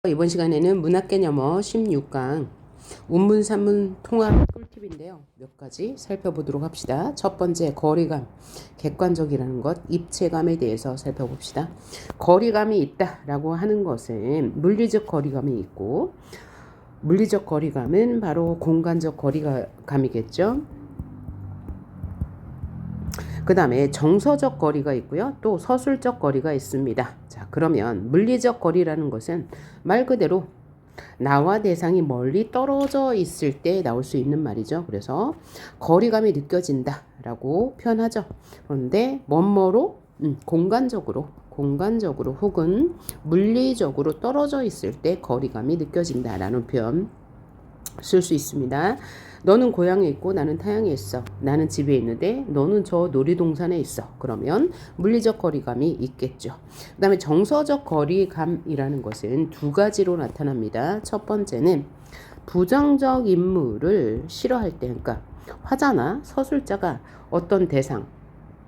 이번 시간에는 문학개념어 16강 운문산문 통합 꿀팁인데요. 몇 가지 살펴보도록 합시다. 첫 번째, 거리감, 객관적이라는 것, 입체감에 대해서 살펴봅시다. 거리감이 있다라고 하는 것은 물리적 거리감이 있고, 물리적 거리감은 바로 공간적 거리감이겠죠. 그 다음에 정서적 거리가 있고요. 또 서술적 거리가 있습니다. 자, 그러면 물리적 거리라는 것은 말 그대로 나와 대상이 멀리 떨어져 있을 때 나올 수 있는 말이죠. 그래서 거리감이 느껴진다라고 표현하죠. 그런데 뭐뭐로 공간적으로 혹은 물리적으로 떨어져 있을 때 거리감이 느껴진다라는 표현 쓸 수 있습니다. 너는 고향에 있고 나는 타향에 있어. 나는 집에 있는데 너는 저 놀이동산에 있어. 그러면 물리적 거리감이 있겠죠. 그 다음에 정서적 거리감이라는 것은 두 가지로 나타납니다. 첫 번째는 부정적 인물을 싫어할 때, 그러니까 화자나 서술자가 어떤 대상이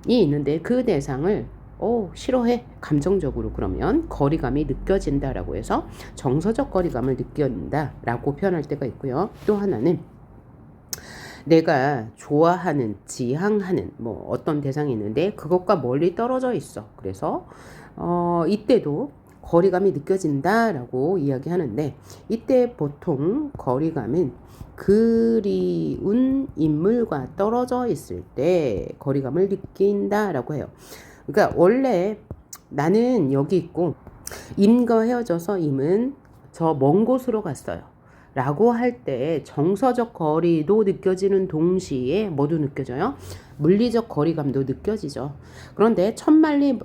있는데 그 대상을 싫어해. 감정적으로. 그러면 거리감이 느껴진다라고 해서 정서적 거리감을 느낀다라고 표현할 때가 있고요. 또 하나는 내가 좋아하는, 지향하는 어떤 대상이 있는데 그것과 멀리 떨어져 있어. 그래서 이때도 거리감이 느껴진다라고 이야기하는데, 이때 보통 거리감은 그리운 인물과 떨어져 있을 때 거리감을 느낀다라고 해요. 그러니까 원래 나는 여기 있고 임과 헤어져서 임은 저 먼 곳으로 갔어요 라고 할 때 정서적 거리도 느껴지는 동시에 뭐도 느껴져요? 물리적 거리감도 느껴지죠. 그런데 천만리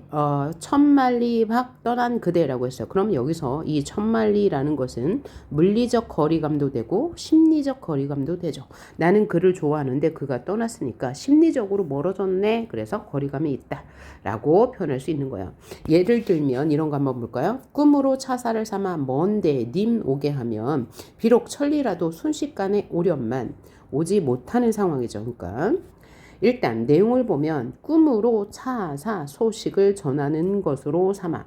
밖 떠난 그대라고 했어요. 그럼 여기서 이 천만리라는 것은 물리적 거리감도 되고 심리적 거리감도 되죠. 나는 그를 좋아하는데 그가 떠났으니까 심리적으로 멀어졌네. 그래서 거리감이 있다 라고 표현할 수 있는 거예요. 예를 들면 이런 거 한번 볼까요? 꿈으로 차사를 삼아 먼데 님 오게 하면 비록 천리라도 순식간에 오련만 오지 못하는 상황이죠. 그러니까 일단 내용을 보면 꿈으로 차사 소식을 전하는 것으로 삼아,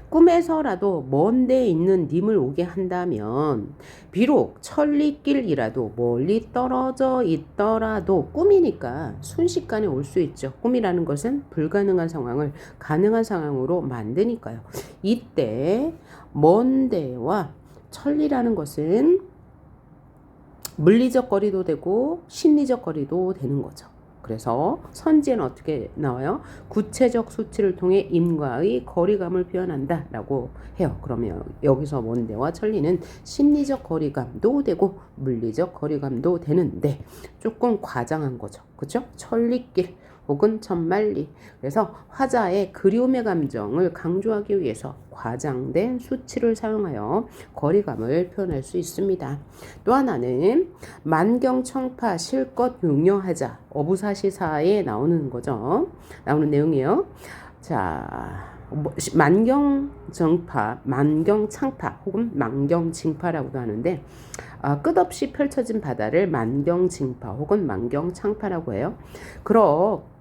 꿈에서라도 먼 데 있는 님을 오게 한다면 비록 천리길이라도 멀리 떨어져 있더라도 꿈이니까 순식간에 올 수 있죠. 꿈이라는 것은 불가능한 상황을 가능한 상황으로 만드니까요. 이때 먼 데와 천리라는 것은 물리적 거리도 되고 심리적 거리도 되는 거죠. 그래서 선지에는 어떻게 나와요? 구체적 수치를 통해 임과의 거리감을 표현한다 라고 해요. 그러면 여기서 먼데와 천리는 심리적 거리감도 되고 물리적 거리감도 되는데 조금 과장한 거죠. 그렇죠? 천리길 혹은 천만리. 그래서 화자의 그리움의 감정을 강조하기 위해서 과장된 수치를 사용하여 거리감을 표현할 수 있습니다. 또 하나는 만경청파 실껏 용려하자, 어부사시사에 나오는 거죠. 나오는 내용이에요. 자, 만경창파 혹은 만경징파라고도 하는데, 끝없이 펼쳐진 바다를 만경징파 혹은 만경창파라고 해요.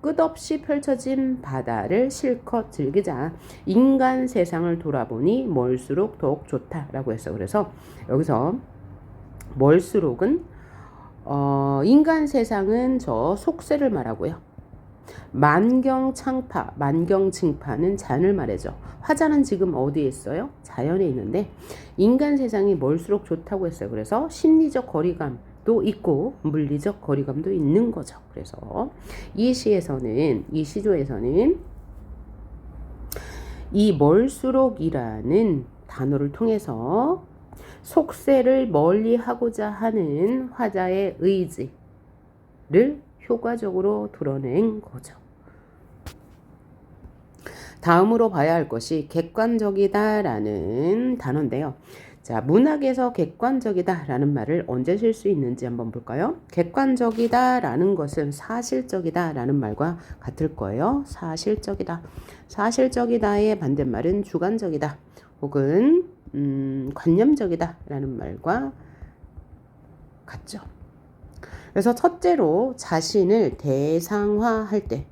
끝없이 펼쳐진 바다를 실컷 즐기자. 인간 세상을 돌아보니 멀수록 더욱 좋다라고 했어. 그래서 여기서 멀수록은 인간 세상은 저 속세를 말하고요. 만경창파, 만경징파는 자연을 말해죠. 화자는 지금 어디에 있어요? 자연에 있는데 인간 세상이 멀수록 좋다고 했어요. 그래서 심리적 거리감도 있고 물리적 거리감도 있는 거죠. 그래서 이 시조에서는 이 멀수록이라는 단어를 통해서 속세를 멀리하고자 하는 화자의 의지를 효과적으로 드러낸 거죠. 다음으로 봐야 할 것이 객관적이다라는 단어인데요. 자, 문학에서 객관적이다라는 말을 언제 쓸 수 있는지 한번 볼까요? 객관적이다라는 것은 사실적이다라는 말과 같을 거예요. 사실적이다. 사실적이다의 반대말은 주관적이다 혹은 관념적이다라는 말과 같죠. 그래서 첫째로 자신을 대상화할 때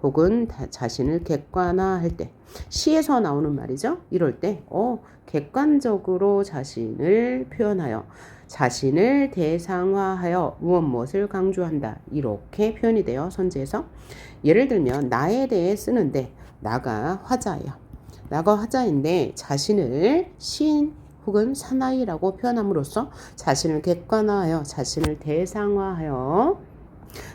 혹은 자신을 객관화할 때, 시에서 나오는 말이죠. 이럴 때 객관적으로 자신을 표현하여 자신을 대상화하여 무엇을 강조한다. 이렇게 표현이 돼요. 선지에서. 예를 들면 나에 대해 쓰는데 나가 화자예요. 나가 화자인데 자신을 시인 혹은 사나이라고 표현함으로써 자신을 객관화하여 자신을 대상화하여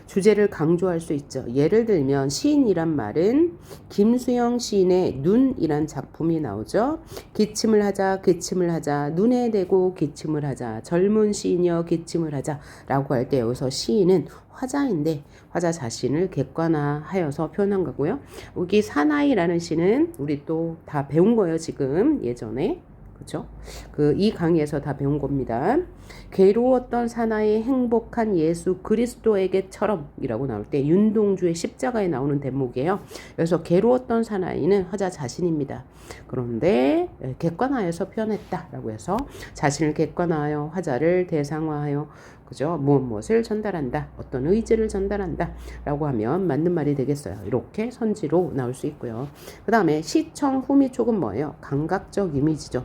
주제를 강조할 수 있죠. 예를 들면 시인이란 말은 김수영 시인의 눈이란 작품이 나오죠. 기침을 하자 기침을 하자 눈에 대고 기침을 하자 젊은 시인이여 기침을 하자 라고 할 때 여기서 시인은 화자인데 화자 자신을 객관화하여서 표현한 거고요. 여기 사나이라는 시는 우리 또 다 배운 거예요. 지금 예전에. 그죠? 이 강의에서 다 배운 겁니다. 괴로웠던 사나이의 행복한 예수 그리스도에게처럼 이라고 나올 때 윤동주의 십자가에 나오는 대목이에요. 그래서 괴로웠던 사나이는 화자 자신입니다. 그런데 객관화해서 표현했다라고 해서 자신을 객관화하여 화자를 대상화하여 그죠? 무엇을 전달한다. 어떤 의지를 전달한다. 라고 하면 맞는 말이 되겠어요. 이렇게 선지로 나올 수 있고요. 그 다음에 시청 후미촉은 뭐예요? 감각적 이미지죠.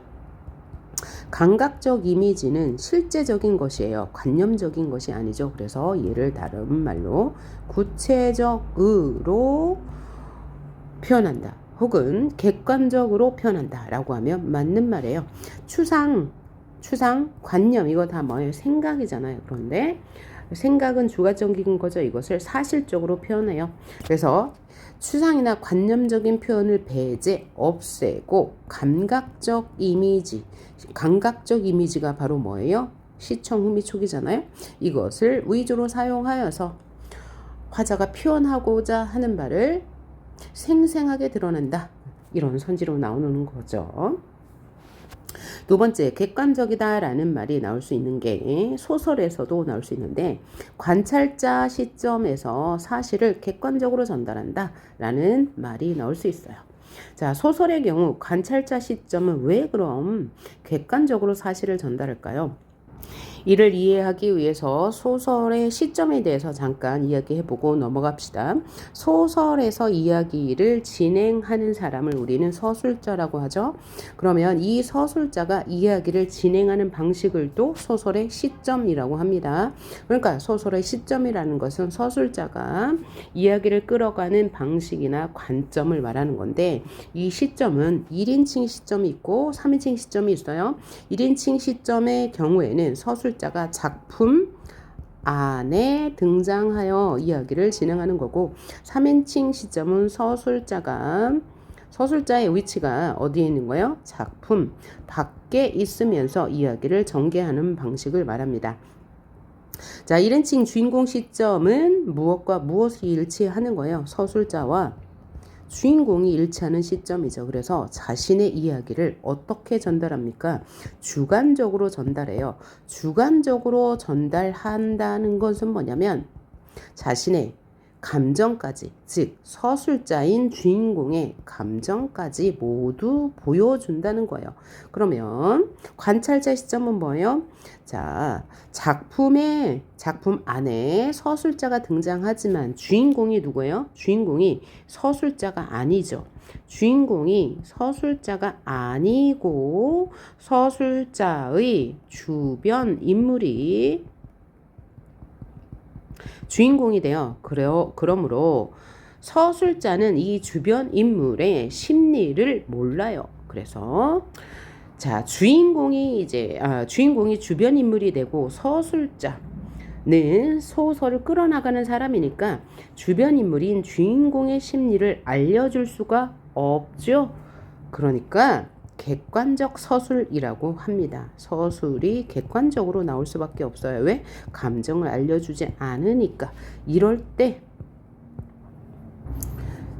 감각적 이미지는 실제적인 것이에요. 관념적인 것이 아니죠. 그래서 얘를 다른 말로 구체적으로 표현한다. 혹은 객관적으로 표현한다. 라고 하면 맞는 말이에요. 추상, 관념 이거 다 뭐예요? 생각이잖아요. 그런데 생각은 주관적인 거죠. 이것을 사실적으로 표현해요. 그래서 추상이나 관념적인 표현을 배제, 없애고 감각적 이미지가 바로 뭐예요? 시청 후미촉이잖아요. 이것을 위주로 사용하여서 화자가 표현하고자 하는 바를 생생하게 드러낸다. 이런 선지로 나오는 거죠. 두 번째, 객관적이다 라는 말이 나올 수 있는 게 소설에서도 나올 수 있는데 관찰자 시점에서 사실을 객관적으로 전달한다 라는 말이 나올 수 있어요. 자, 소설의 경우 관찰자 시점은 왜 그럼 객관적으로 사실을 전달할까요? 이를 이해하기 위해서 소설의 시점에 대해서 잠깐 이야기해보고 넘어갑시다. 소설에서 이야기를 진행하는 사람을 우리는 서술자라고 하죠. 그러면 이 서술자가 이야기를 진행하는 방식을 또 소설의 시점이라고 합니다. 그러니까 소설의 시점이라는 것은 서술자가 이야기를 끌어가는 방식이나 관점을 말하는 건데 이 시점은 1인칭 시점이 있고 3인칭 시점이 있어요. 1인칭 시점의 경우에는 서술자가 작품 안에 등장하여 이야기를 진행하는 거고 3인칭 시점은 서술자의 위치가 어디에 있는 거예요? 작품 밖에 있으면서 이야기를 전개하는 방식을 말합니다. 자, 1인칭 주인공 시점은 무엇과 무엇이 일치하는 거예요? 서술자와 주인공이 일치하는 시점이죠. 그래서 자신의 이야기를 어떻게 전달합니까? 주관적으로 전달해요. 주관적으로 전달한다는 것은 뭐냐면 자신의 감정까지, 즉 서술자인 주인공의 감정까지 모두 보여준다는 거예요. 그러면 관찰자 시점은 뭐예요? 자, 작품 안에 서술자가 등장하지만 주인공이 누구예요? 주인공이 서술자가 아니죠. 주인공이 서술자가 아니고 서술자의 주변 인물이 주인공이 돼요. 그러므로 서술자는 이 주변 인물의 심리를 몰라요. 그래서 자, 주인공이 주변 인물이 되고 서술자는 소설을 끌어나가는 사람이니까 주변 인물인 주인공의 심리를 알려줄 수가 없죠. 그러니까 객관적 서술이라고 합니다. 서술이 객관적으로 나올 수밖에 없어요. 왜? 감정을 알려주지 않으니까. 이럴 때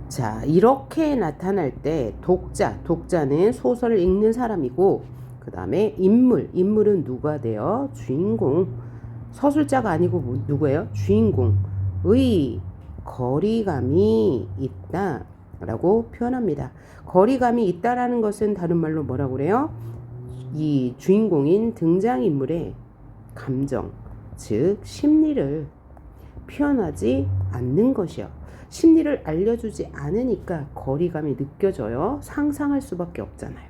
자, 이렇게 나타날 때 독자는 소설을 읽는 사람이고 그 다음에 인물은 누가 돼요? 주인공. 서술자가 아니고 누구예요? 주인공의 거리감이 있다 라고 표현합니다. 거리감이 있다라는 것은 다른 말로 뭐라고 그래요? 이 주인공인 등장인물의 감정, 즉 심리를 표현하지 않는 것이요. 심리를 알려주지 않으니까 거리감이 느껴져요. 상상할 수밖에 없잖아요.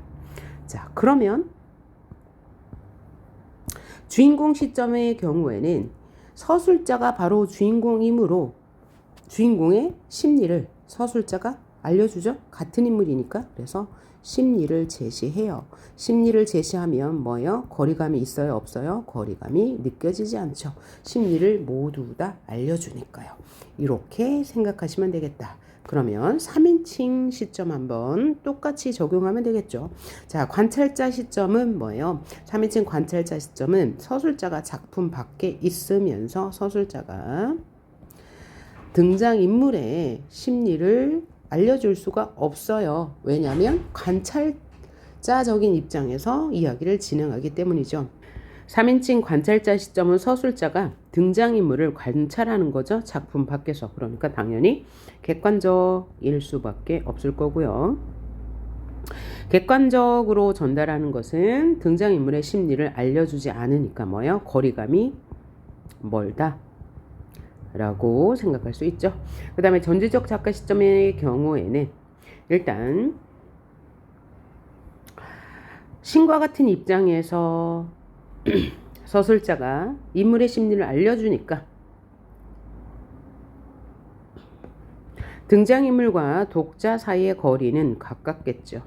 자, 그러면 주인공 시점의 경우에는 서술자가 바로 주인공이므로 주인공의 심리를 서술자가 알려주죠. 같은 인물이니까. 그래서 심리를 제시해요. 심리를 제시하면 뭐예요? 거리감이 있어요? 없어요? 거리감이 느껴지지 않죠. 심리를 모두 다 알려주니까요. 이렇게 생각하시면 되겠다. 그러면 3인칭 시점 한번 똑같이 적용하면 되겠죠. 자, 관찰자 시점은 뭐예요? 3인칭 관찰자 시점은 서술자가 작품 밖에 있으면서 서술자가 등장인물의 심리를 알려줄 수가 없어요. 왜냐하면 관찰자적인 입장에서 이야기를 진행하기 때문이죠. 3인칭 관찰자 시점은 서술자가 등장인물을 관찰하는 거죠. 작품 밖에서. 그러니까 당연히 객관적일 수밖에 없을 거고요. 객관적으로 전달하는 것은 등장인물의 심리를 알려주지 않으니까 뭐예요? 거리감이 멀다 라고 생각할 수 있죠. 그 다음에 전지적 작가 시점의 경우에는 일단 신과 같은 입장에서 서술자가 인물의 심리를 알려주니까 등장인물과 독자 사이의 거리는 가깝겠죠.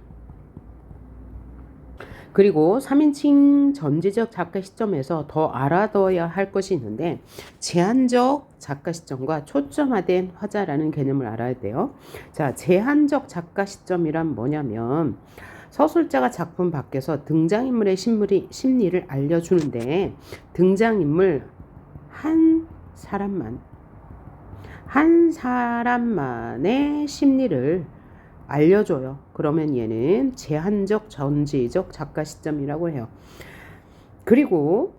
그리고 3인칭 전지적 작가 시점에서 더 알아둬야 할 것이 있는데 제한적 작가 시점과 초점화된 화자라는 개념을 알아야 돼요. 자, 제한적 작가 시점이란 뭐냐면 서술자가 작품 밖에서 등장인물의 심리를 알려주는데 등장인물 한 사람만의 심리를 알려줘요. 그러면 얘는 제한적 전지적 작가 시점이라고 해요. 그리고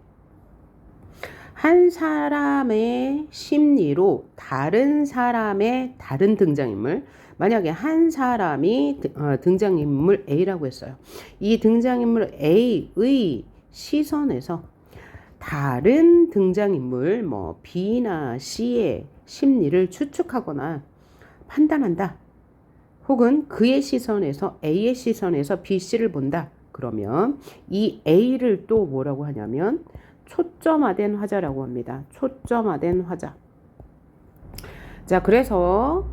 한 사람의 심리로 다른 사람의 다른 등장인물, 만약에 한 사람이 등장인물 A라고 했어요. 이 등장인물 A의 시선에서 다른 등장인물 뭐 B나 C의 심리를 추측하거나 판단한다. 혹은 그의 시선에서 A의 시선에서 B, C를 본다. 그러면 이 A를 또 뭐라고 하냐면 초점화된 화자라고 합니다. 초점화된 화자. 자, 그래서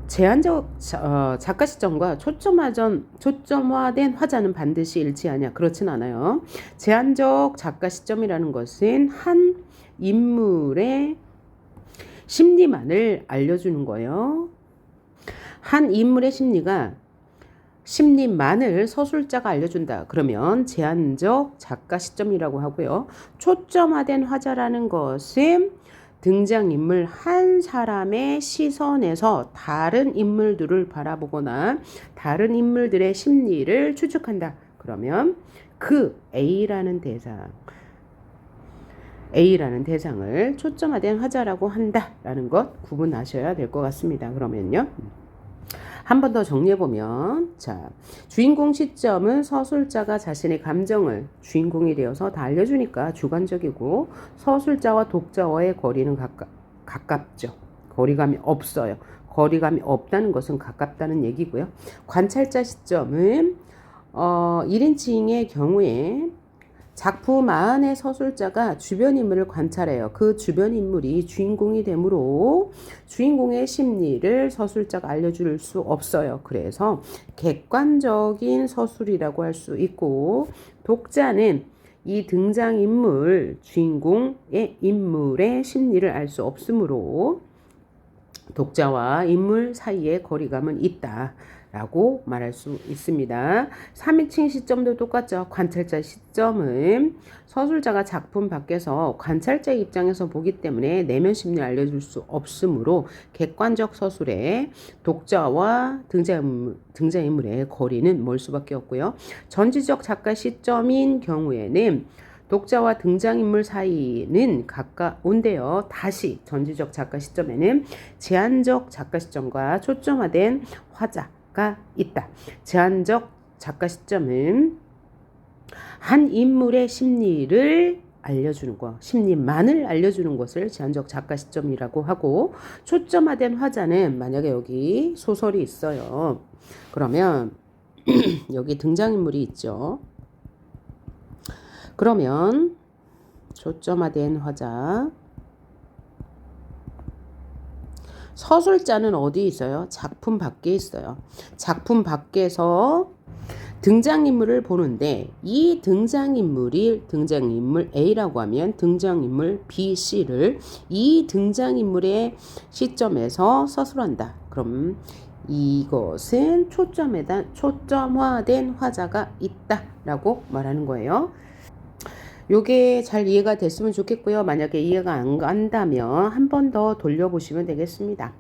제한적 작가 시점과 초점화된 화자는 반드시 일치하냐? 그렇진 않아요. 제한적 작가 시점이라는 것은 한 인물의 심리만을 알려주는 거예요. 한 인물의 심리만을 서술자가 알려준다. 그러면 제한적 작가 시점이라고 하고요. 초점화된 화자라는 것은 등장인물 한 사람의 시선에서 다른 인물들을 바라보거나 다른 인물들의 심리를 추측한다. 그러면 그 A라는 대상을 초점화된 화자라고 한다라는 것 구분하셔야 될 것 같습니다. 그러면요. 한 번 더 정리해보면, 자, 주인공 시점은 서술자가 자신의 감정을 주인공이 되어서 다 알려주니까 주관적이고, 서술자와 독자와의 거리는 가깝죠. 거리감이 없어요. 거리감이 없다는 것은 가깝다는 얘기고요. 관찰자 시점은 1인칭의 경우에 작품 안의 서술자가 주변 인물을 관찰해요. 그 주변 인물이 주인공이 되므로 주인공의 심리를 서술자가 알려줄 수 없어요. 그래서 객관적인 서술이라고 할 수 있고, 독자는 이 등장인물, 주인공의 인물의 심리를 알 수 없으므로 독자와 인물 사이의 거리감은 있다 라고 말할 수 있습니다. 3인칭 시점도 똑같죠. 관찰자 시점은 서술자가 작품 밖에서 관찰자의 입장에서 보기 때문에 내면 심리를 알려줄 수 없으므로 객관적 서술에 독자와 등장인물의 거리는 멀 수밖에 없고요. 전지적 작가 시점인 경우에는 독자와 등장인물 사이는 가까운데요. 다시 전지적 작가 시점에는 제한적 작가 시점과 초점화된 화자가 있다. 제한적 작가 시점은 한 인물의 심리를 알려주는 거, 심리만을 알려주는 것을 제한적 작가 시점이라고 하고, 초점화된 화자는 만약에 여기 소설이 있어요. 그러면 여기 등장인물이 있죠. 그러면 초점화된 화자, 서술자는 어디 있어요? 작품 밖에 있어요. 작품 밖에서 등장인물을 보는데, 이 등장인물 A라고 하면 등장인물 B, C를 이 등장인물의 시점에서 서술한다. 그럼 이것은 초점화된 화자가 있다라고 말하는 거예요. 요게 잘 이해가 됐으면 좋겠고요. 만약에 이해가 안 간다면 한 번 더 돌려보시면 되겠습니다.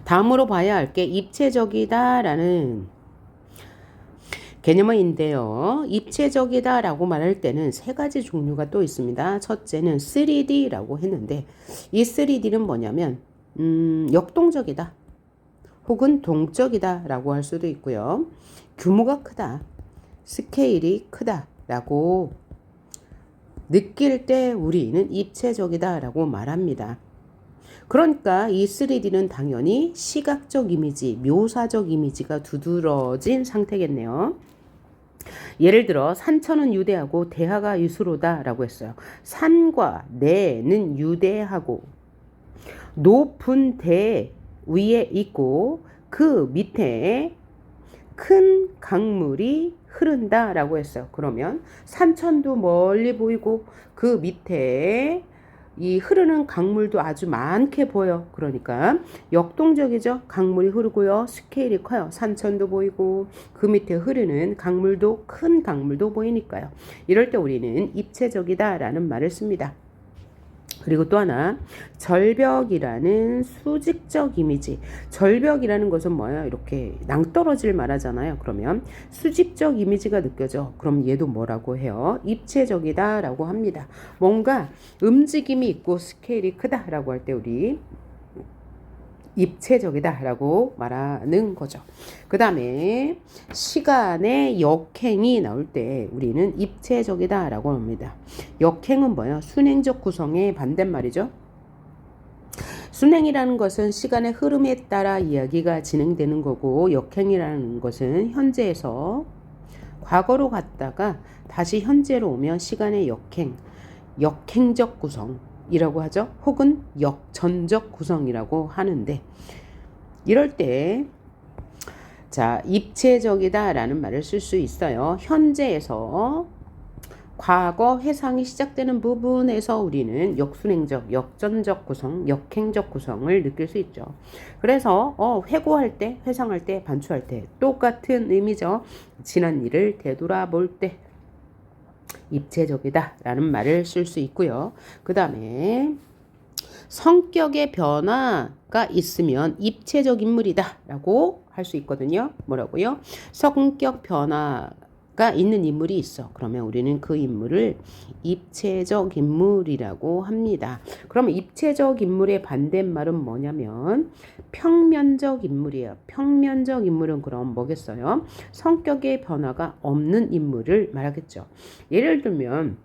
다음으로 봐야 할 게 입체적이다라는 개념인데요. 입체적이다라고 말할 때는 세 가지 종류가 또 있습니다. 첫째는 3D라고 했는데, 이 3D는 뭐냐면 역동적이다 혹은 동적이다라고 할 수도 있고요. 규모가 크다, 스케일이 크다라고 느낄 때 우리는 입체적이다라고 말합니다. 그러니까 이 3D는 당연히 시각적 이미지, 묘사적 이미지가 두드러진 상태겠네요. 예를 들어 산천은 유대하고 대하가 유수로다라고 했어요. 산과 내는 유대하고 높은 대 위에 있고 그 밑에 큰 강물이 흐른다라고 했어요. 그러면 산천도 멀리 보이고 그 밑에 이 흐르는 강물도 아주 많게 보여. 그러니까 역동적이죠. 강물이 흐르고요. 스케일이 커요. 산천도 보이고 그 밑에 흐르는 강물도, 큰 강물도 보이니까요. 이럴 때 우리는 입체적이다라는 말을 씁니다. 그리고 또 하나, 절벽이라는 수직적 이미지. 절벽이라는 것은 뭐예요? 이렇게 낭떠러지를 말하잖아요. 그러면 수직적 이미지가 느껴져. 그럼 얘도 뭐라고 해요? 입체적이다라고 합니다. 뭔가 움직임이 있고 스케일이 크다라고 할 때 우리 입체적이다라고 말하는 거죠. 그 다음에 시간의 역행이 나올 때 우리는 입체적이다라고 합니다. 역행은 뭐예요? 순행적 구성의 반대말이죠. 순행이라는 것은 시간의 흐름에 따라 이야기가 진행되는 거고, 역행이라는 것은 현재에서 과거로 갔다가 다시 현재로 오면 시간의 역행적 구성 이라고 하죠. 혹은 역전적 구성이라고 하는데, 이럴 때 자, 입체적이다 라는 말을 쓸 수 있어요. 현재에서 과거 회상이 시작되는 부분에서 우리는 역순행적, 역전적 구성, 역행적 구성을 느낄 수 있죠. 그래서 회고할 때, 회상할 때, 반추할 때 똑같은 의미죠. 지난 일을 되돌아볼 때 입체적이다 라는 말을 쓸 수 있고요. 그 다음에 성격의 변화가 있으면 입체적 인물이다 라고 할 수 있거든요. 뭐라고요? 성격 변화가 있는 인물이 있어. 그러면 우리는 그 인물을 입체적 인물이라고 합니다. 그럼 입체적 인물의 반대말은 뭐냐면 평면적 인물이에요. 평면적 인물은 그럼 뭐겠어요? 성격의 변화가 없는 인물을 말하겠죠. 예를 들면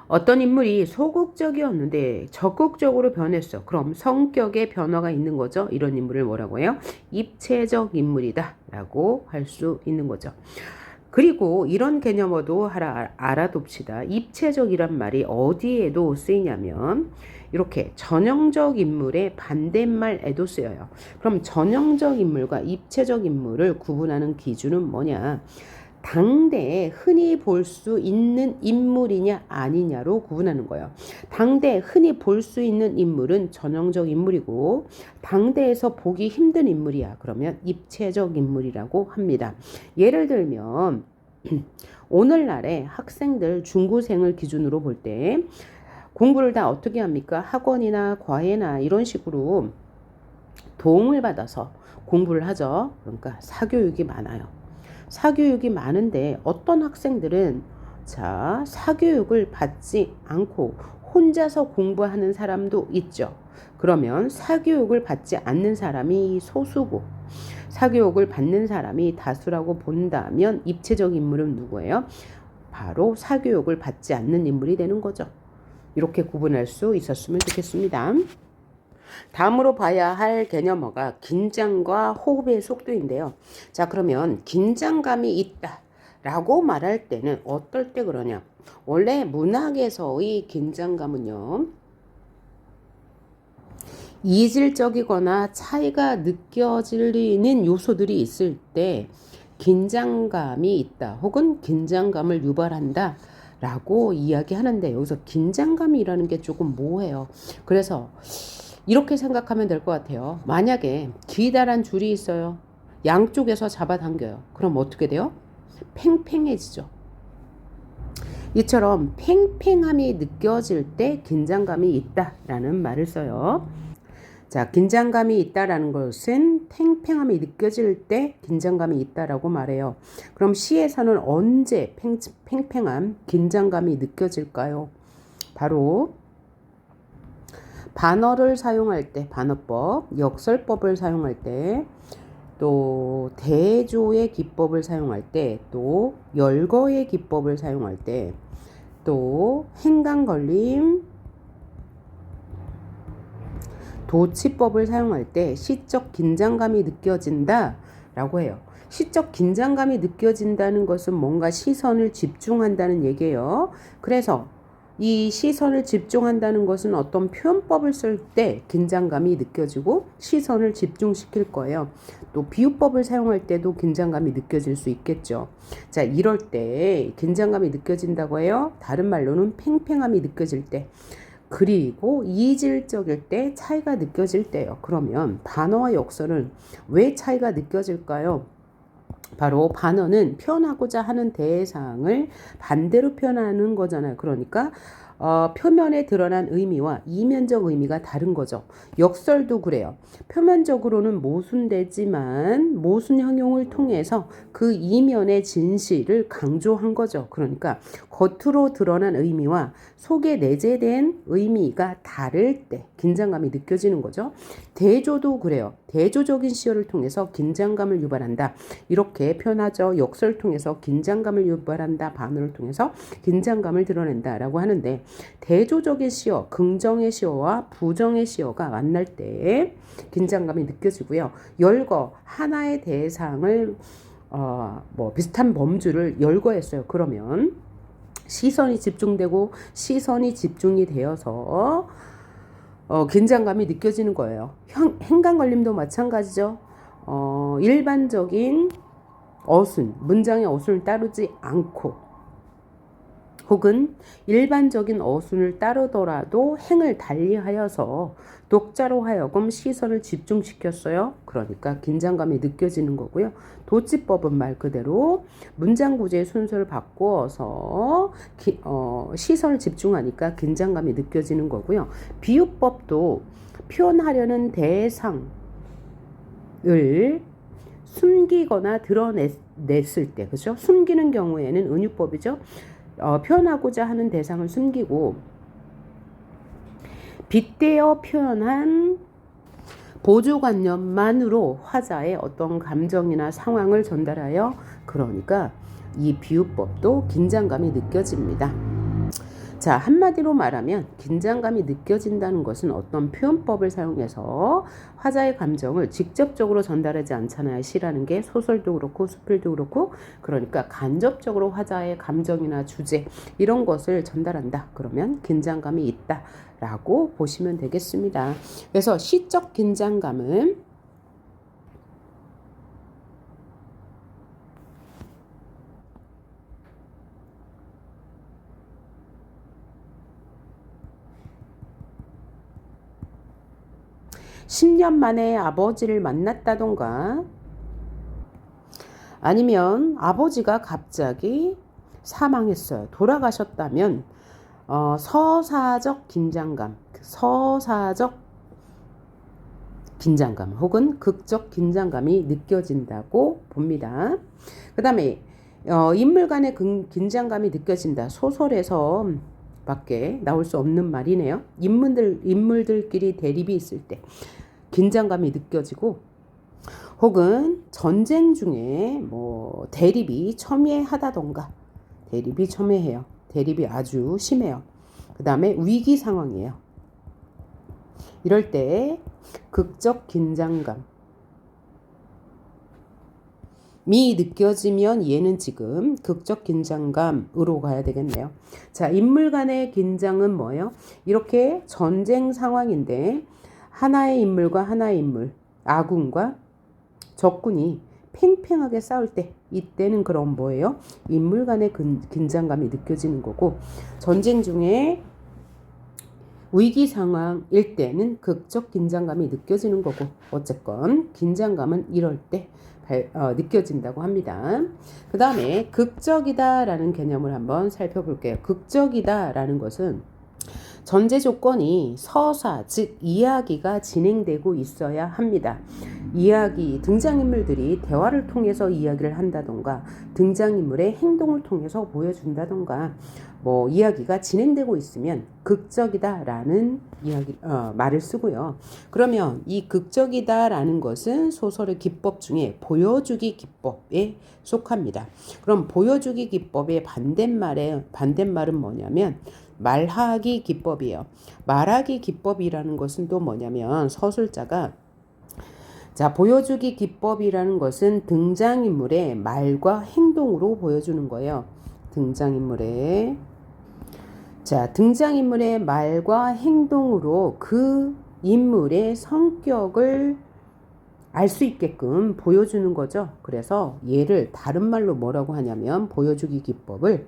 어떤 인물이 소극적이었는데 적극적으로 변했어. 그럼 성격의 변화가 있는 거죠. 이런 인물을 뭐라고 해요? 입체적 인물이다 라고 할 수 있는 거죠. 그리고 이런 개념어도 알아둡시다. 입체적이란 말이 어디에도 쓰이냐면 이렇게 전형적 인물의 반대말에도 쓰여요. 그럼 전형적 인물과 입체적 인물을 구분하는 기준은 뭐냐? 당대에 흔히 볼 수 있는 인물이냐 아니냐로 구분하는 거예요. 당대에 흔히 볼 수 있는 인물은 전형적 인물이고, 당대에서 보기 힘든 인물이야. 그러면 입체적 인물이라고 합니다. 예를 들면 오늘날의 학생들, 중고생을 기준으로 볼 때 공부를 다 어떻게 합니까? 학원이나 과외나 이런 식으로 도움을 받아서 공부를 하죠. 그러니까 사교육이 많아요. 사교육이 많은데 어떤 학생들은 사교육을 받지 않고 혼자서 공부하는 사람도 있죠. 그러면 사교육을 받지 않는 사람이 소수고 사교육을 받는 사람이 다수라고 본다면 입체적 인물은 누구예요? 바로 사교육을 받지 않는 인물이 되는 거죠. 이렇게 구분할 수 있었으면 좋겠습니다. 다음으로 봐야 할 개념어가 긴장과 호흡의 속도인데요. 자, 그러면 긴장감이 있다 라고 말할 때는 어떨 때 그러냐? 원래 문학에서의 긴장감은요, 이질적이거나 차이가 느껴지는 요소들이 있을 때 긴장감이 있다 혹은 긴장감을 유발한다 라고 이야기하는데, 여기서 긴장감이라는 게 조금 모호해요. 그래서 이렇게 생각하면 될 것 같아요. 만약에 기다란 줄이 있어요. 양쪽에서 잡아당겨요. 그럼 어떻게 돼요? 팽팽해지죠. 이처럼 팽팽함이 느껴질 때 긴장감이 있다라는 말을 써요. 자, 긴장감이 있다라는 것은 팽팽함이 느껴질 때 긴장감이 있다라고 말해요. 그럼 시에서는 언제 팽팽함, 긴장감이 느껴질까요? 바로 반어를 사용할 때, 반어법, 역설법을 사용할 때, 또 대조의 기법을 사용할 때, 또 열거의 기법을 사용할 때, 또 행간걸림, 도치법을 사용할 때 시적 긴장감이 느껴진다 라고 해요. 시적 긴장감이 느껴진다는 것은 뭔가 시선을 집중한다는 얘기예요. 그래서 이 시선을 집중한다는 것은 어떤 표현법을 쓸 때 긴장감이 느껴지고 시선을 집중시킬 거예요. 또 비유법을 사용할 때도 긴장감이 느껴질 수 있겠죠. 자, 이럴 때 긴장감이 느껴진다고 해요. 다른 말로는 팽팽함이 느껴질 때, 그리고 이질적일 때 차이가 느껴질 때요. 그러면 반어와 역설은 왜 차이가 느껴질까요? 바로 반어는 표현하고자 하는 대상을 반대로 표현하는 거잖아요. 그러니까 표면에 드러난 의미와 이면적 의미가 다른 거죠. 역설도 그래요. 표면적으로는 모순되지만 모순 형용을 통해서 그 이면의 진실을 강조한 거죠. 그러니까 겉으로 드러난 의미와 속에 내재된 의미가 다를 때 긴장감이 느껴지는 거죠. 대조도 그래요. 대조적인 시어를 통해서 긴장감을 유발한다. 이렇게 표현하죠. 역설을 통해서 긴장감을 유발한다. 반어를 통해서 긴장감을 드러낸다라고 하는데, 대조적인 시어, 긍정의 시어와 부정의 시어가 만날 때 긴장감이 느껴지고요. 열거, 하나의 대상을 비슷한 범주를 열거했어요. 그러면 시선이 집중되고 시선이 집중이 되어서 긴장감이 느껴지는 거예요. 행간걸림도 마찬가지죠. 일반적인 어순, 문장의 어순을 따르지 않고 혹은 일반적인 어순을 따르더라도 행을 달리하여서 독자로 하여금 시선을 집중시켰어요. 그러니까 긴장감이 느껴지는 거고요. 도치법은 말 그대로 문장 구조의 순서를 바꾸어서 시선을 집중하니까 긴장감이 느껴지는 거고요. 비유법도 표현하려는 대상을 숨기거나 드러냈을 때, 그죠? 숨기는 경우에는 은유법이죠. 표현하고자 하는 대상을 숨기고 빗대어 표현한 보조관념만으로 화자의 어떤 감정이나 상황을 전달하여, 그러니까 이 비유법도 긴장감이 느껴집니다. 자, 한마디로 말하면 긴장감이 느껴진다는 것은 어떤 표현법을 사용해서 화자의 감정을 직접적으로 전달하지 않잖아요. 시라는 게 소설도 그렇고 수필도 그렇고, 그러니까 간접적으로 화자의 감정이나 주제 이런 것을 전달한다. 그러면 긴장감이 있다라고 보시면 되겠습니다. 그래서 시적 긴장감은 (10년) 만에 아버지를 만났다던가, 아니면 아버지가 갑자기 사망했어요. 돌아가셨다면 서사적 긴장감, 서사적 긴장감 혹은 극적 긴장감이 느껴진다고 봅니다. 그 다음에 인물 간의 긴장감이 느껴진다. 소설에서 밖에 나올 수 없는 말이네요. 인물들끼리 대립이 있을 때 긴장감이 느껴지고, 혹은 전쟁 중에 대립이 첨예하다던가 대립이 첨예해요. 대립이 아주 심해요. 그 다음에 위기 상황이에요. 이럴 때 극적 긴장감이 느껴지면 얘는 지금 극적 긴장감으로 가야 되겠네요. 자, 인물 간의 긴장은 뭐예요? 이렇게 전쟁 상황인데 하나의 인물과 하나의 인물, 아군과 적군이 팽팽하게 싸울 때 이때는 그럼 뭐예요? 인물 간의 긴장감이 느껴지는 거고, 전쟁 중에 위기 상황일 때는 극적 긴장감이 느껴지는 거고, 어쨌건 긴장감은 이럴 때 느껴진다고 합니다. 그 다음에 극적이다라는 개념을 한번 살펴볼게요. 극적이다라는 것은 전제 조건이 서사, 즉 이야기가 진행되고 있어야 합니다. 이야기, 등장인물들이 대화를 통해서 이야기를 한다던가 등장인물의 행동을 통해서 보여준다던가 뭐 이야기가 진행되고 있으면 극적이다라는 말을 쓰고요. 그러면 이 극적이다라는 것은 소설의 기법 중에 보여주기 기법에 속합니다. 그럼 보여주기 기법의 반대말은 뭐냐면 말하기 기법이에요. 말하기 기법이라는 것은 또 뭐냐면 서술자가 보여주기 기법이라는 것은 등장인물의 말과 행동으로 보여주는 거예요. 등장인물의 말과 행동으로 그 인물의 성격을 알 수 있게끔 보여주는 거죠. 그래서 얘를 다른 말로 뭐라고 하냐면 보여주기 기법을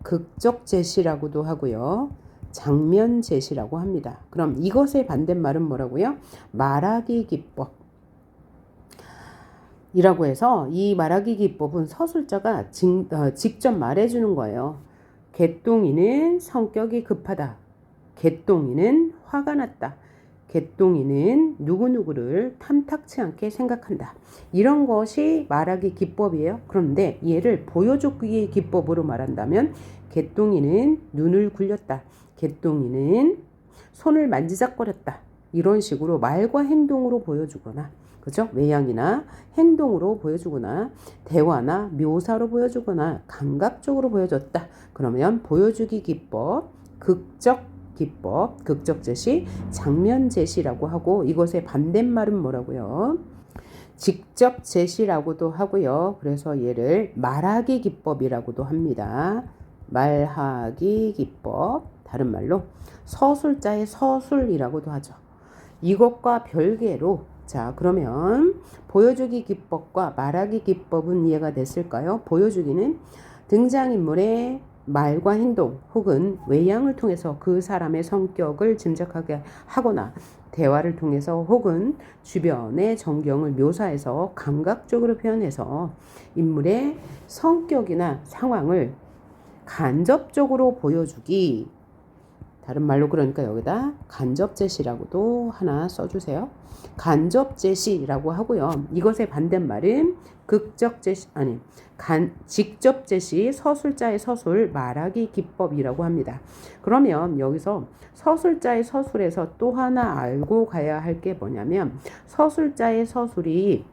극적 제시라고도 하고요. 장면 제시라고 합니다. 그럼 이것의 반대말은 뭐라고요? 말하기 기법. 이라고 해서 이 말하기 기법은 서술자가 직접 말해주는 거예요. 개똥이는 성격이 급하다. 개똥이는 화가 났다. 개똥이는 누구누구를 탐탁치 않게 생각한다. 이런 것이 말하기 기법이에요. 그런데 얘를 보여주기 기법으로 말한다면 개똥이는 눈을 굴렸다. 개똥이는 손을 만지작거렸다. 이런 식으로 말과 행동으로 보여주거나, 그죠? 외양이나 행동으로 보여주거나 대화나 묘사로 보여주거나 감각적으로 보여줬다. 그러면 보여주기 기법, 극적 기법, 극적 제시, 장면 제시라고 하고, 이것의 반대말은 뭐라고요? 직접 제시라고도 하고요. 그래서 얘를 말하기 기법이라고도 합니다. 말하기 기법, 다른 말로 서술자의 서술이라고도 하죠. 이것과 별개로 그러면 보여주기 기법과 말하기 기법은 이해가 됐을까요? 보여주기는 등장인물의 말과 행동 혹은 외양을 통해서 그 사람의 성격을 짐작하게 하거나 대화를 통해서 혹은 주변의 전경을 묘사해서 감각적으로 표현해서 인물의 성격이나 상황을 간접적으로 보여주기. 다른 말로 그러니까 여기다 간접 제시라고도 하나 써주세요. 간접 제시라고 하고요. 이것의 반대말은 극적 제시 직접 제시, 서술자의 서술, 말하기 기법이라고 합니다. 그러면 여기서 서술자의 서술에서 또 하나 알고 가야 할 게 뭐냐면 서술자의 서술이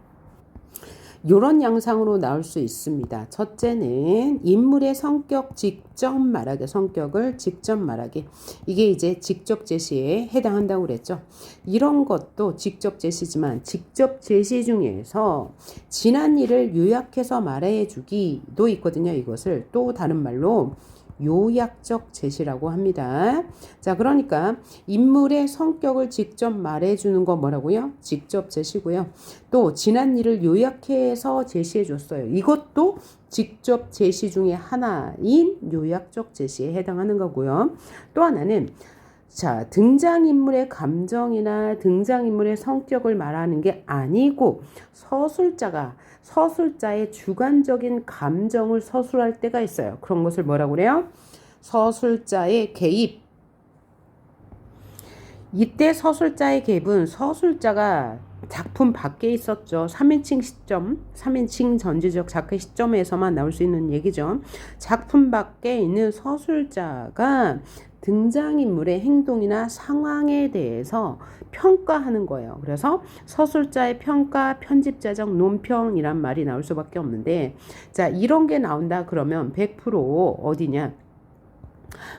이런 양상으로 나올 수 있습니다. 첫째는 인물의 성격을 직접 말하기. 이게 이제 직접 제시에 해당한다고 그랬죠. 이런 것도 직접 제시지만 직접 제시 중에서 지난 일을 요약해서 말해 주기도 있거든요. 이것을 또 다른 말로 요약적 제시라고 합니다. 그러니까 인물의 성격을 직접 말해주는 거 뭐라고요? 직접 제시고요. 또 지난 일을 요약해서 제시해 줬어요. 이것도 직접 제시 중에 하나인 요약적 제시에 해당하는 거고요. 또 하나는 등장인물의 감정이나 등장인물의 성격을 말하는 게 아니고 서술자의 주관적인 감정을 서술할 때가 있어요. 그런 것을 뭐라고 그래요? 서술자의 개입. 이때 서술자의 개입은 서술자가 작품 밖에 있었죠. 3인칭 시점, 3인칭 전지적 작가 시점에서만 나올 수 있는 얘기죠. 작품 밖에 있는 서술자가 등장인물의 행동이나 상황에 대해서 평가하는 거예요. 그래서 서술자의 평가, 편집자적 논평이란 말이 나올 수밖에 없는데, 자, 이런 게 나온다 그러면 100% 어디냐?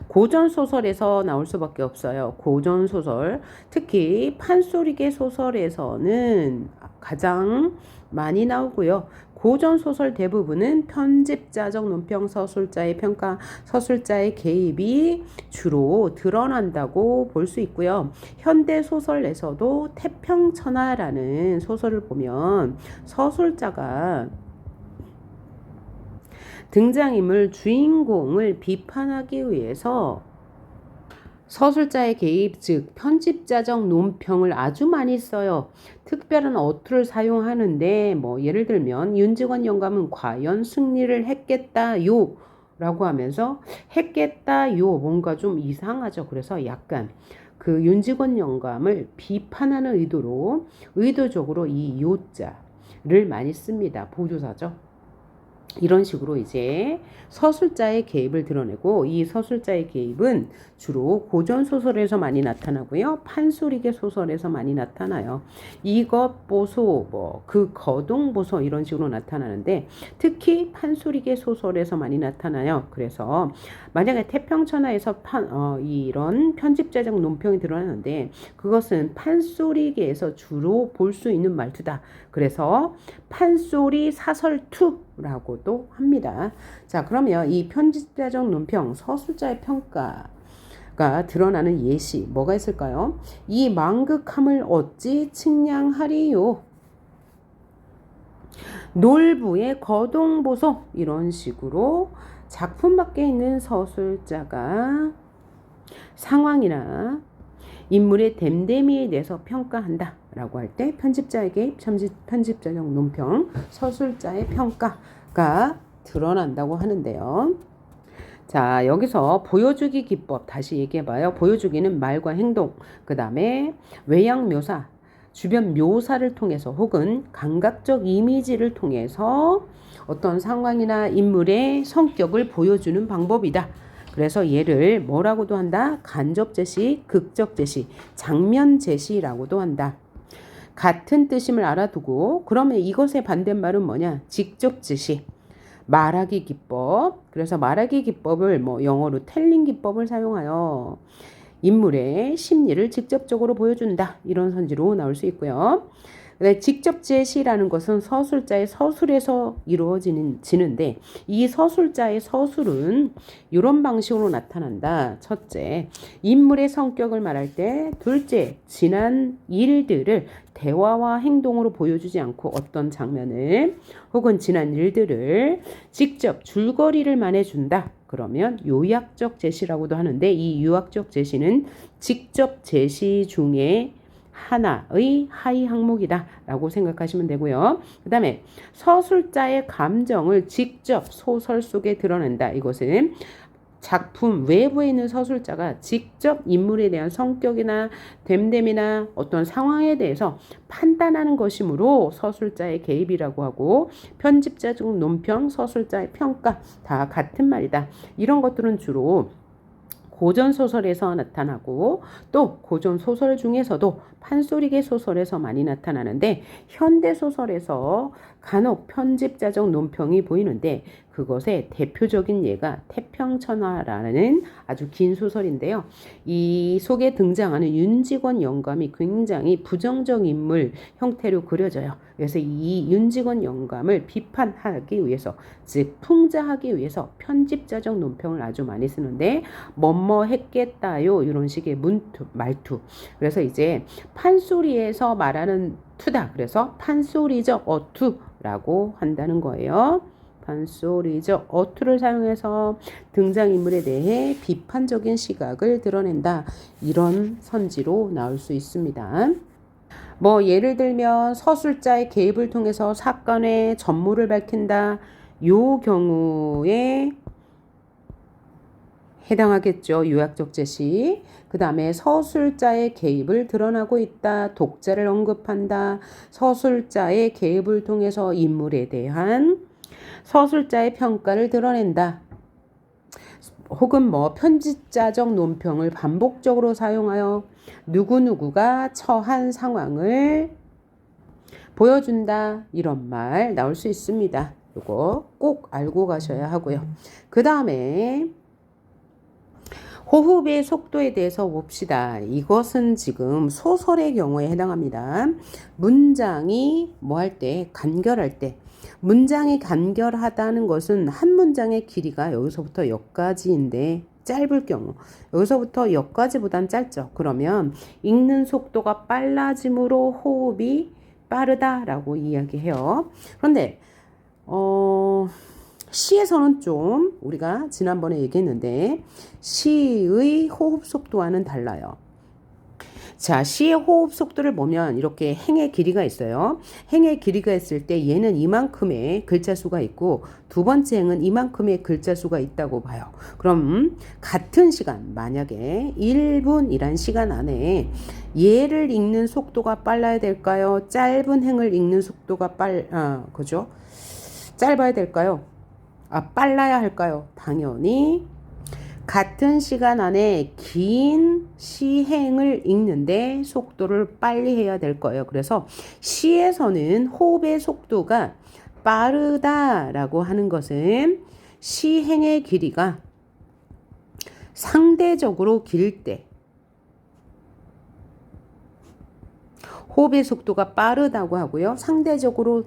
고전소설에서 나올 수밖에 없어요. 고전소설, 특히 판소리계 소설에서는 가장 많이 나오고요. 고전소설 대부분은 편집자적 논평, 서술자의 평가, 서술자의 개입이 주로 드러난다고 볼 수 있고요. 현대소설에서도 태평천하라는 소설을 보면 서술자가 등장인물 주인공을 비판하기 위해서 서술자의 개입, 즉 편집자적 논평을 아주 많이 써요. 특별한 어투를 사용하는데 뭐 예를 들면 윤직원 영감은 과연 승리를 했겠다요 라고 하면서 했겠다요 뭔가 좀 이상하죠. 그래서 약간 그 윤직원 영감을 비판하는 의도로 의도적으로 이 요자를 많이 씁니다. 보조사죠. 이런 식으로 이제 서술자의 개입을 드러내고, 이 서술자의 개입은 주로 고전소설에서 많이 나타나고요. 판소리계 소설에서 많이 나타나요. 이것 보소, 뭐 그 거동 보소 이런 식으로 나타나는데, 특히 판소리계 소설에서 많이 나타나요. 그래서 만약에 태평천하에서 이런 편집자적 논평이 드러나는데 그것은 판소리계에서 주로 볼 수 있는 말투다. 그래서 판소리 사설투라고도 합니다. 자, 그러면 이 편집자적 논평, 서술자의 평가가 드러나는 예시 뭐가 있을까요? 이 망극함을 어찌 측량하리요? 놀부의 거동보소 이런 식으로 작품 밖에 있는 서술자가 상황이나 인물의 됨됨이에 대해서 평가한다 라고 할 때 편집자에게 편집자적 논평, 서술자의 평가가 드러난다고 하는데요. 자, 여기서 보여주기 기법 다시 얘기해봐요. 보여주기는 말과 행동, 그 다음에 외양 묘사, 주변 묘사를 통해서 혹은 감각적 이미지를 통해서 어떤 상황이나 인물의 성격을 보여주는 방법이다. 그래서 얘를 뭐라고도 한다? 간접 제시, 극적 제시, 장면 제시라고도 한다. 같은 뜻임을 알아두고, 그러면 이것의 반대말은 뭐냐? 직접 제시, 말하기 기법. 그래서 말하기 기법을 뭐 영어로 텔링 기법을 사용하여 인물의 심리를 직접적으로 보여준다. 이런 선지로 나올 수 있고요. 직접 제시라는 것은 서술자의 서술에서 이루어지는데, 이 서술자의 서술은 이런 방식으로 나타난다. 첫째, 인물의 성격을 말할 때. 둘째, 지난 일들을 대화와 행동으로 보여주지 않고 어떤 장면을 혹은 지난 일들을 직접 줄거리를 말해준다. 그러면 요약적 제시라고도 하는데, 이 요약적 제시는 직접 제시 중에 하나의 하위 항목이다 라고 생각하시면 되고요. 그 다음에 서술자의 감정을 직접 소설 속에 드러낸다. 이것은 작품 외부에 있는 서술자가 직접 인물에 대한 성격이나 됨됨이나 어떤 상황에 대해서 판단하는 것이므로 서술자의 개입이라고 하고, 편집자적 논평, 서술자의 평가 다 같은 말이다. 이런 것들은 주로 고전소설에서 나타나고, 또 고전소설 중에서도 판소리계 소설에서 많이 나타나는데, 현대소설에서 간혹 편집자적 논평이 보이는데 그것의 대표적인 예가 태평천하라는 아주 긴 소설인데요. 이 속에 등장하는 윤직원 영감이 굉장히 부정적 인물 형태로 그려져요. 그래서 이 윤직원 영감을 비판하기 위해서, 즉 풍자하기 위해서 편집자적 논평을 아주 많이 쓰는데, 뭐뭐 했겠다요 이런 식의 말투. 그래서 이제 판소리에서 말하는 투다. 그래서 판소리적 어투라고 한다는 거예요. 판소리적 어투를 사용해서 등장인물에 대해 비판적인 시각을 드러낸다. 이런 선지로 나올 수 있습니다. 뭐 예를 들면 서술자의 개입을 통해서 사건의 전모를 밝힌다. 요 경우에 해당하겠죠. 요약적 제시. 그 다음에 서술자의 개입을 드러나고 있다. 독자를 언급한다. 서술자의 개입을 통해서 인물에 대한 서술자의 평가를 드러낸다. 혹은 편집자적 논평을 반복적으로 사용하여 누구누구가 처한 상황을 보여준다. 이런 말 나올 수 있습니다. 이거 꼭 알고 가셔야 하고요. 그 다음에 호흡의 속도에 대해서 봅시다. 이것은 지금 소설의 경우에 해당합니다. 문장이 할 때, 간결할 때. 문장이 간결하다는 것은 한 문장의 길이가 여기서부터 여기까지인데 짧을 경우, 여기서부터 여기까지보단 짧죠. 그러면 읽는 속도가 빨라짐으로 호흡이 빠르다라고 이야기해요. 그런데 시에서는 좀 우리가 지난번에 얘기했는데 시의 호흡 속도와는 달라요. 자, 시의 호흡 속도를 보면 이렇게 행의 길이가 있어요. 행의 길이가 있을 때 얘는 이만큼의 글자 수가 있고 두 번째 행은 이만큼의 글자 수가 있다고 봐요. 그럼 같은 시간, 만약에 1분이란 시간 안에 얘를 읽는 속도가 빨라야 될까요? 짧은 행을 읽는 속도가 그죠? 짧아야 될까요? 빨라야 할까요? 당연히 같은 시간 안에 긴 시행을 읽는데 속도를 빨리 해야 될 거예요. 그래서 시에서는 호흡의 속도가 빠르다라고 하는 것은 시행의 길이가 상대적으로 길 때, 호흡의 속도가 빠르다고 하고요. 상대적으로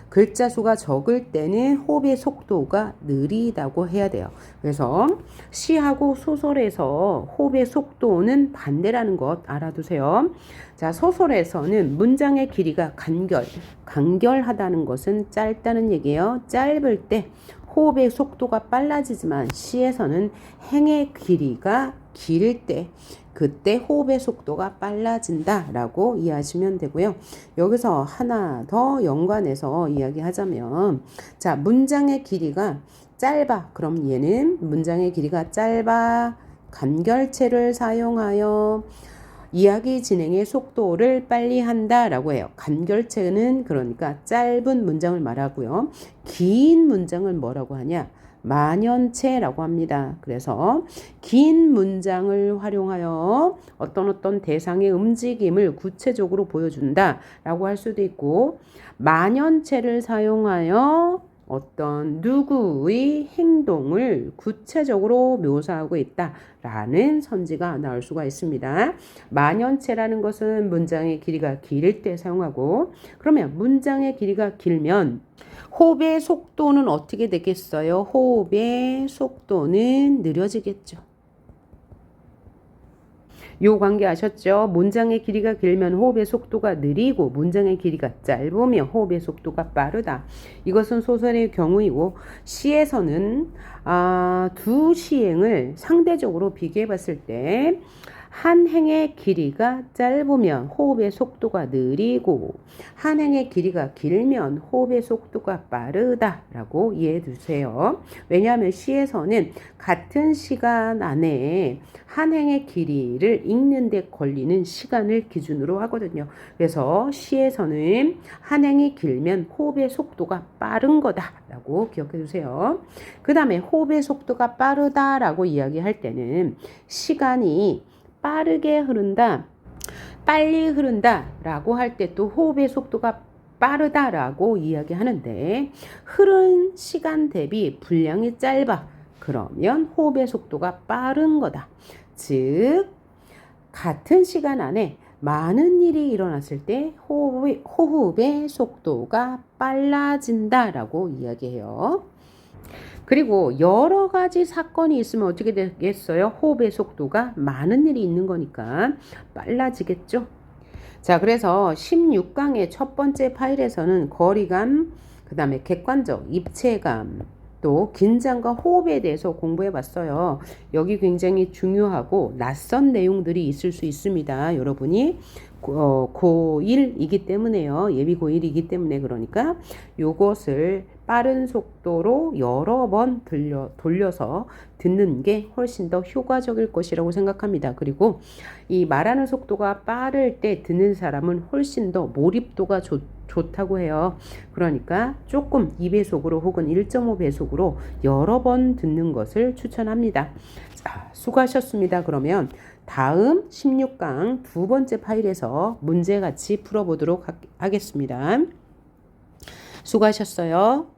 글자 수가 적을 때는 호흡의 속도가 느리다고 해야 돼요. 그래서 시하고 소설에서 호흡의 속도는 반대라는 것 알아두세요. 자, 소설에서는 문장의 길이가 간결하다는 것은 짧다는 얘기예요. 짧을 때 호흡의 속도가 빨라지지만 시에서는 행의 길이가 길 때 그때 호흡의 속도가 빨라진다라고 이해하시면 되고요. 여기서 하나 더 연관해서 이야기하자면 자, 문장의 길이가 짧아. 그럼 얘는 문장의 길이가 짧아. 간결체를 사용하여 이야기 진행의 속도를 빨리 한다라고 해요. 간결체는 그러니까 짧은 문장을 말하고요. 긴 문장을 뭐라고 하냐? 만연체라고 합니다. 그래서 긴 문장을 활용하여 어떤 대상의 움직임을 구체적으로 보여준다라고 할 수도 있고 만연체를 사용하여 어떤 누구의 행동을 구체적으로 묘사하고 있다라는 선지가 나올 수가 있습니다. 만연체라는 것은 문장의 길이가 길 때 사용하고 그러면 문장의 길이가 길면 호흡의 속도는 어떻게 되겠어요? 호흡의 속도는 느려지겠죠. 요 관계 아셨죠? 문장의 길이가 길면 호흡의 속도가 느리고 문장의 길이가 짧으면 호흡의 속도가 빠르다. 이것은 소설의 경우이고 시에서는 두 시행을 상대적으로 비교해 봤을 때 한 행의 길이가 짧으면 호흡의 속도가 느리고 한 행의 길이가 길면 호흡의 속도가 빠르다라고 이해해 두세요. 왜냐하면 시에서는 같은 시간 안에 한 행의 길이를 읽는 데 걸리는 시간을 기준으로 하거든요. 그래서 시에서는 한 행이 길면 호흡의 속도가 빠른 거다라고 기억해 두세요. 그 다음에 호흡의 속도가 빠르다라고 이야기할 때는 시간이 빠르게 흐른다, 빨리 흐른다라고 할 때 또 호흡의 속도가 빠르다라고 이야기하는데 흐른 시간 대비 분량이 짧아. 그러면 호흡의 속도가 빠른 거다. 즉 같은 시간 안에 많은 일이 일어났을 때 호흡의 속도가 빨라진다라고 이야기해요. 그리고 여러 가지 사건이 있으면 어떻게 되겠어요? 호흡의 속도가 많은 일이 있는 거니까 빨라지겠죠. 자, 그래서 16강의 첫 번째 파일에서는 거리감, 그 다음에 객관적, 입체감, 또 긴장과 호흡에 대해서 공부해 봤어요. 여기 굉장히 중요하고 낯선 내용들이 있을 수 있습니다. 여러분이 고1이기 때문에요. 예비 고1이기 때문에 그러니까 요것을 빠른 속도로 여러 번 돌려서 듣는 게 훨씬 더 효과적일 것이라고 생각합니다. 그리고 이 말하는 속도가 빠를 때 듣는 사람은 훨씬 더 몰입도가 좋다고 해요. 그러니까 조금 2배속으로 혹은 1.5배속으로 여러 번 듣는 것을 추천합니다. 자, 수고하셨습니다. 그러면 다음 16강 두 번째 파일에서 문제 같이 풀어보도록 하겠습니다. 수고하셨어요.